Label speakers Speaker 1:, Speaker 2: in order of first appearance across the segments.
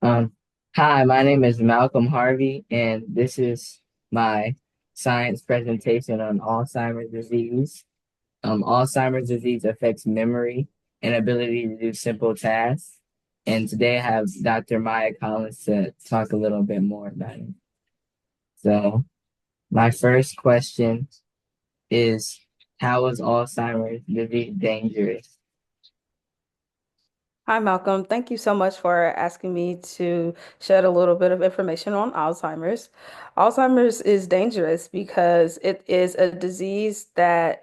Speaker 1: Um, Hi, my name is Malcolm Harvey, and this is my science presentation on Alzheimer's disease. Alzheimer's disease affects memory and ability to do simple tasks. And today I have Dr. Maya Collins to talk a little bit more about it. So, my first question is, how is Alzheimer's disease dangerous?
Speaker 2: Hi, Malcolm. Thank you so much for asking me to shed a little bit of information on Alzheimer's. Alzheimer's is dangerous because it is a disease that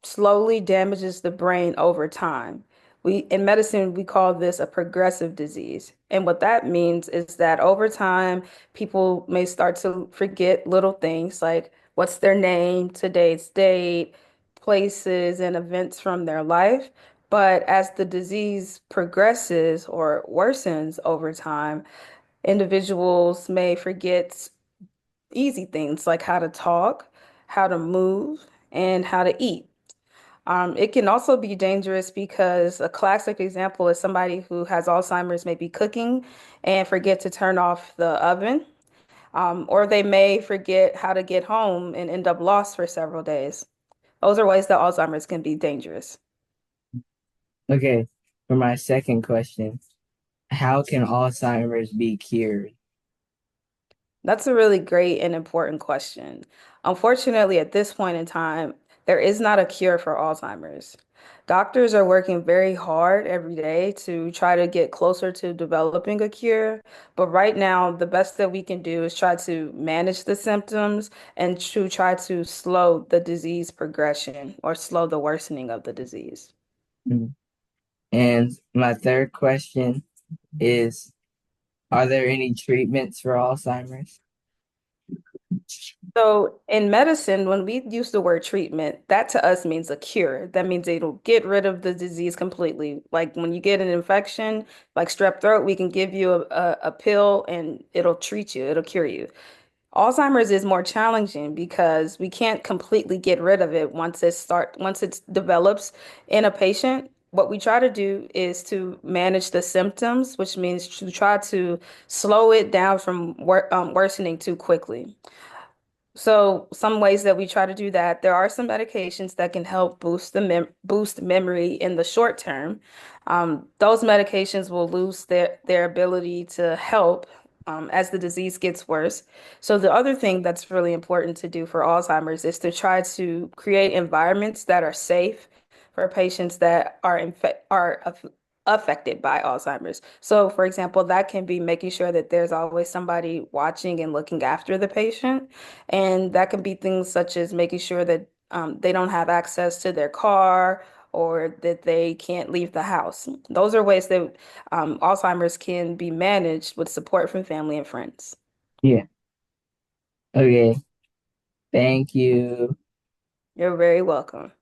Speaker 2: slowly damages the brain over time. In medicine, we call this a progressive disease. And what that means is that over time, people may start to forget little things like what's their name, today's date, places, and events from their life. But as the disease progresses or worsens over time, individuals may forget easy things like how to talk, how to move, and how to eat. It can also be dangerous because a classic example is somebody who has Alzheimer's may be cooking and forget to turn off the oven, or they may forget how to get home and end up lost for several days. Those are ways that Alzheimer's can be dangerous.
Speaker 1: Okay, for my second question, how can Alzheimer's be cured?
Speaker 2: That's a really great and important question. Unfortunately, at this point in time, there is not a cure for Alzheimer's. Doctors are working very hard every day to try to get closer to developing a cure. But right now, the best that we can do is try to manage the symptoms and to try to slow the disease progression or slow the worsening of the disease.
Speaker 1: Mm. And my third question is, are there any treatments for Alzheimer's?
Speaker 2: So in medicine, when we use the word treatment, that to us means a cure. That means it'll get rid of the disease completely. Like when you get an infection, like strep throat, we can give you a pill and it'll treat you, it'll cure you. Alzheimer's is more challenging because we can't completely get rid of it once it develops in a patient. What we try to do is to manage the symptoms, which means to try to slow it down from worsening too quickly. So some ways that we try to do that, there are some medications that can help boost memory in the short term. Those medications will lose their ability to help as the disease gets worse. So the other thing that's really important to do for Alzheimer's is to try to create environments that are safe for patients that are affected by Alzheimer's. So, for example, that can be making sure that there's always somebody watching and looking after the patient. And that can be things such as making sure that they don't have access to their car or that they can't leave the house. Those are ways that Alzheimer's can be managed with support from family and friends.
Speaker 1: Yeah. Okay. Thank you.
Speaker 2: You're very welcome.